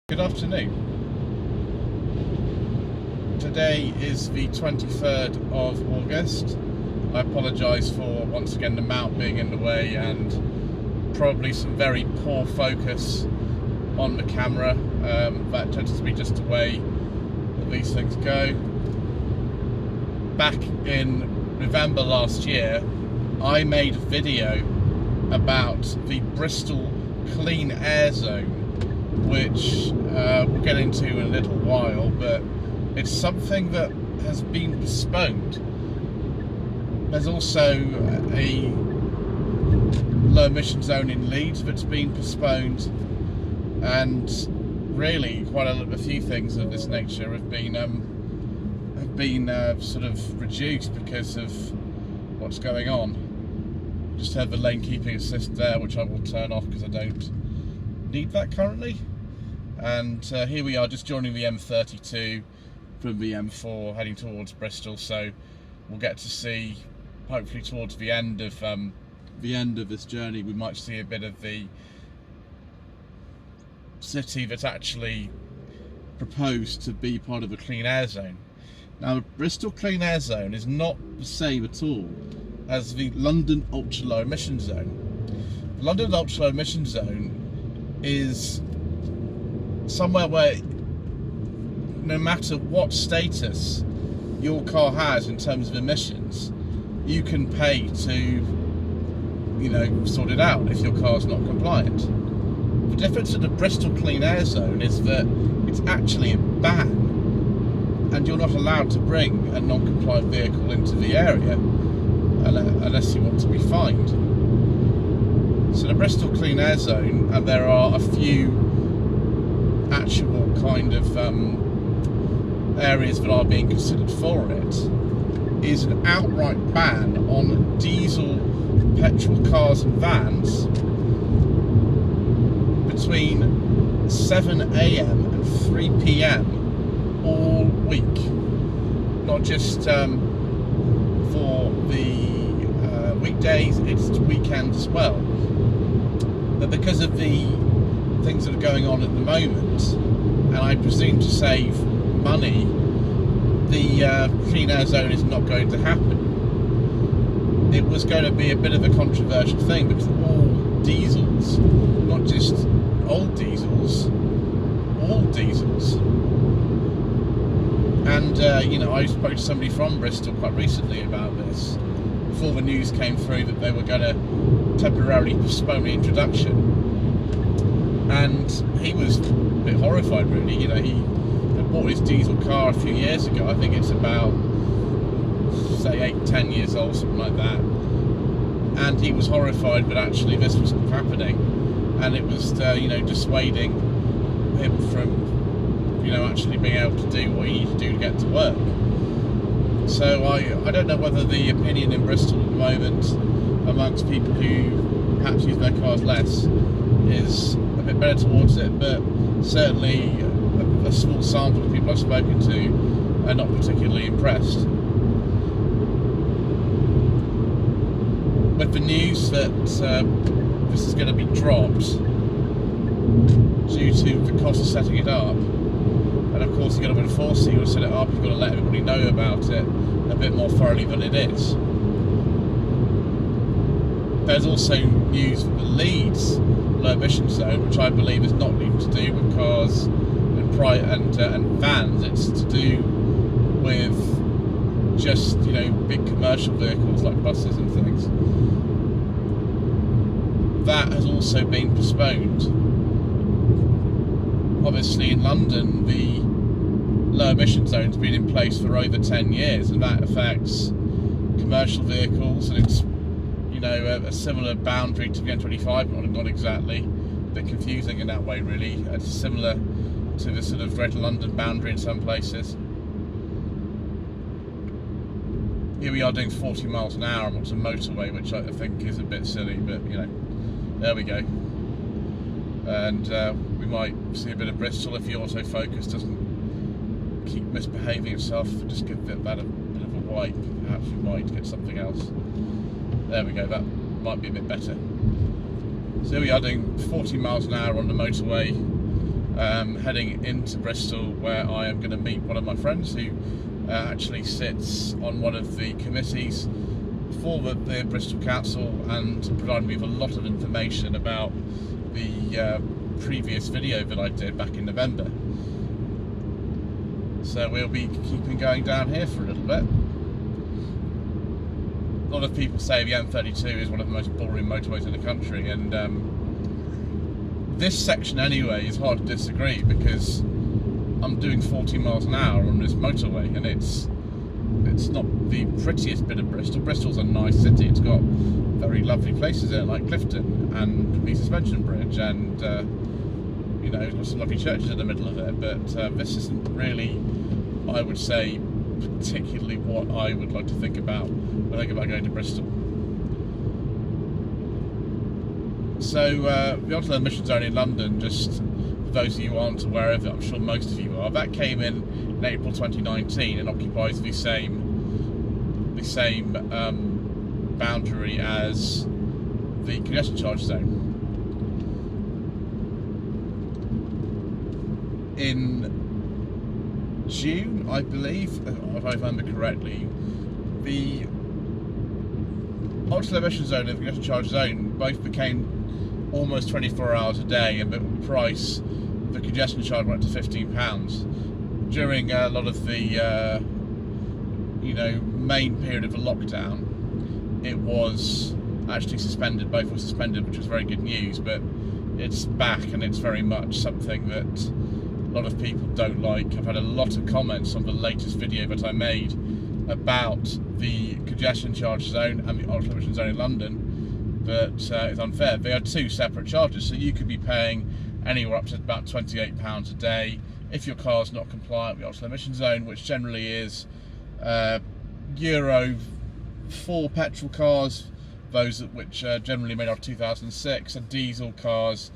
Good afternoon. Today is the 23rd of August. I apologise for once again the mount being in the way and probably some very poor focus on the camera. That tends to be just the way that these things go. Back in November last year, I made a video about the Bristol clean air zone, which we'll get into in a little while, but it's something that has been postponed. There's also a low emission zone in Leeds that's been postponed, and really quite a few things of this nature have been sort of reduced because of what's going on. Just have the lane keeping assist there, which I will turn off because I don't need that currently. And here we are, just joining the M32 from the M4 heading towards Bristol, so we'll get to see, hopefully towards the end of this journey, we might see a bit of the city that's actually proposed to be part of a clean air zone. Now, the Bristol clean air zone is not the same at all as the London ultra low emission zone. The London ultra low emission zone is somewhere where no matter what status your car has in terms of emissions, you can pay to, sort it out if your car's not compliant. The difference in the Bristol clean air zone is that it's actually a ban, and you're not allowed to bring a non-compliant vehicle into the area unless you want to be fined. So the Bristol clean air zone, and there are a few actual kind of areas that are being considered for it, is an outright ban on diesel petrol cars and vans between 7 AM and 3 PM all week, not just for the weekdays, it's weekends as well. But because of the things that are going on at the moment, and I presume to save money, the clean air zone is not going to happen. It was going to be a bit of a controversial thing because all diesels, not just old diesels, all diesels. And I spoke to somebody from Bristol quite recently about this before the news came through that they were going to temporarily postpone the introduction. And he was a bit horrified, really. He had bought his diesel car a few years ago. I think it's about, say, 8-10 years old, something like that. And he was horrified that actually this was happening, and it was, dissuading him from, actually being able to do what he needed to do to get to work. So I don't know whether the opinion in Bristol at the moment, amongst people who perhaps use their cars less, is a bit better towards it, but certainly a small sample of people I've spoken to are not particularly impressed. With the news that this is going to be dropped due to the cost of setting it up, and of course you've got to enforce it, you've got to set it up, you've got to let everybody know about it a bit more thoroughly than it is. There's also news that the Leeds low emission zone, which I believe is not even to do with cars and vans, it's to do with just big commercial vehicles like buses and things. That has also been postponed. Obviously in London the low emission zone has been in place for over 10 years, and that affects commercial vehicles, and it's a similar boundary to the M25, but not exactly. A bit confusing in that way, really. It's similar to the sort of Greater London boundary in some places. Here we are doing 40 miles an hour on what's a motorway, which I think is a bit silly, but there we go. And we might see a bit of Bristol if the autofocus doesn't keep misbehaving itself. Just give that a bit of a wipe. Perhaps we might get something else. There we go, that might be a bit better. So we are doing 40 miles an hour on the motorway, heading into Bristol, where I am going to meet one of my friends who actually sits on one of the committees for the Bristol Council and provided me with a lot of information about the previous video that I did back in November. So we'll be keeping going down here for a little bit. A lot of people say the M32 is one of the most boring motorways in the country, and this section anyway is hard to disagree, because I'm doing 40 miles an hour on this motorway, and it's not the prettiest bit of Bristol. Bristol's a nice city. It's got very lovely places in it, like Clifton and the Suspension Bridge, and you know, it's got some lovely churches in the middle of it. But this isn't really, I would say, particularly what I would like to think about when I think about going to Bristol. So the ultimate emission zone in London, just for those of you who aren't aware of it, I'm sure most of you are, that came in April 2019 and occupies the same boundary as the congestion charge zone. In June, I believe, if I remember correctly, the ultimate emission zone and the congestion charge zone both became almost 24 hours a day, and the price, the congestion charge went up to £15. During a lot of the you know, main period of the lockdown, it was actually suspended. Both were suspended, which was very good news, but it's back, and it's very much something that a lot of people don't like. I've had a lot of comments on the latest video that I made about the congestion charge zone and the ultra emission zone in London, that is unfair. They are two separate charges, so you could be paying anywhere up to about £28 a day if your car's not compliant with the ultra emission zone, which generally is Euro 4 petrol cars, those which are generally made of 2006, and diesel cars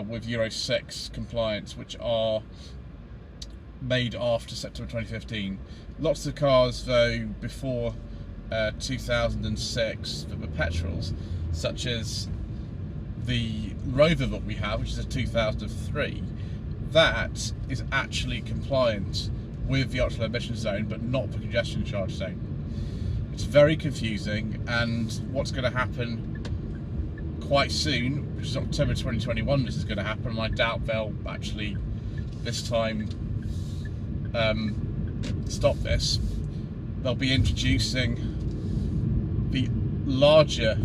with Euro 6 compliance, which are made after September 2015. Lots of cars, though, before 2006 that were petrols, such as the Rover that we have, which is a 2003, that is actually compliant with the ultra low emission zone, but not the congestion charge zone. It's very confusing, and what's going to happen quite soon, which is October 2021, this is going to happen, and I doubt they'll actually this time stop this. They'll be introducing the larger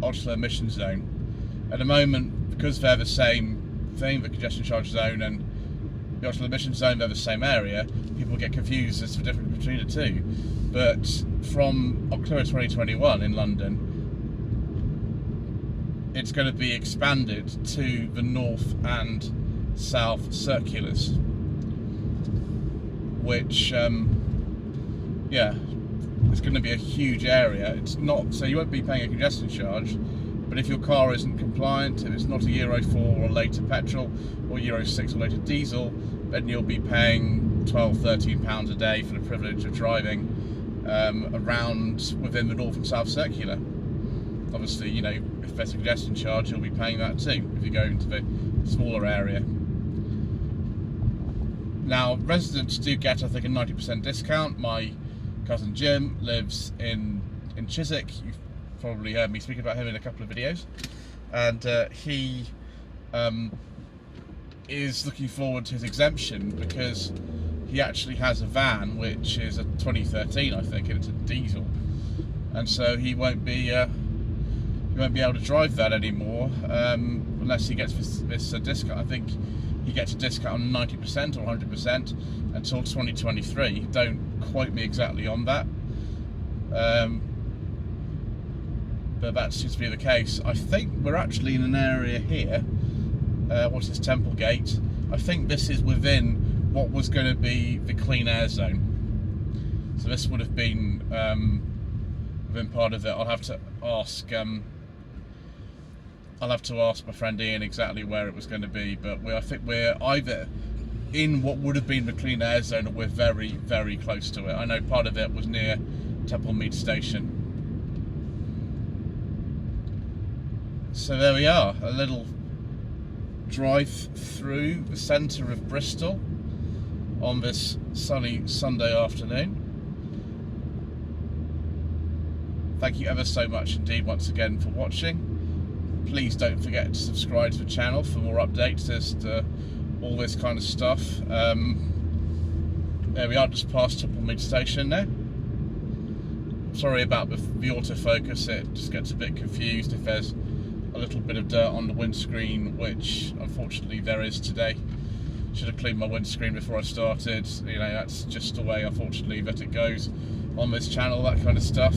ultra low emission zone. At the moment, because they're the same thing, the congestion charge zone and the ultra low emission zone, they're the same area, people get confused as to the difference between the two. But from October 2021 in London, it's going to be expanded to the north and south circulars, which yeah, it's going to be a huge area. It's not, so you won't be paying a congestion charge, but if your car isn't compliant, if it's not a Euro 4 or later petrol, or Euro 6 or later diesel, then you'll be paying £12–13 a day for the privilege of driving around within the north and south circular. Obviously, you know, if there's a congestion charge, you'll be paying that too if you go into the smaller area. Now, residents do get, I think, a 90% discount. My cousin Jim lives in Chiswick. You've probably heard me speak about him in a couple of videos, and he is looking forward to his exemption because he actually has a van which is a 2013, I think, and it's a diesel, and so he won't be able to drive that anymore unless he gets this discount. I think he gets a discount on 90% or 100% until 2023. Don't quote me exactly on that, but that seems to be the case. I think we're actually in an area here, what's this, Templegate. I think this is within what was going to be the clean air zone, so this would have been within part of it. I'll have to ask my friend Ian exactly where it was going to be, but I think we're either in what would have been the clean air zone, or we're very, very close to it. I know part of it was near Templemead Station. So there we are, a little drive through the centre of Bristol on this sunny Sunday afternoon. Thank you ever so much indeed once again for watching. Please don't forget to subscribe to the channel for more updates as to all this kind of stuff. There we are, just past Postponed station now. Sorry about the autofocus, it just gets a bit confused if there's a little bit of dirt on the windscreen, which unfortunately there is today. Should have cleaned my windscreen before I started. You know, that's just the way, unfortunately, that it goes on this channel, that kind of stuff.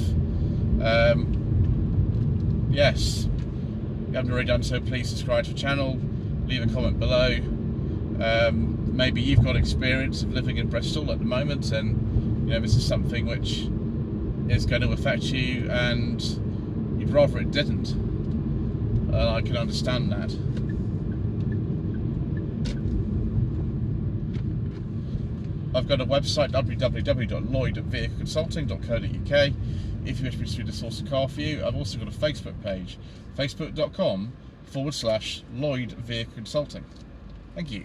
Yes, if you haven't already done so, please subscribe to the channel, leave a comment below. Maybe you've got experience of living in Bristol at the moment, and you know, this is something which is going to affect you and you'd rather it didn't. I can understand that. I've got a website, www.lloydvehicleconsulting.co.uk, if you wish me to the source of car for you. I've also got a Facebook page, facebook.com/Lloyd Vehicle Consulting. Thank you.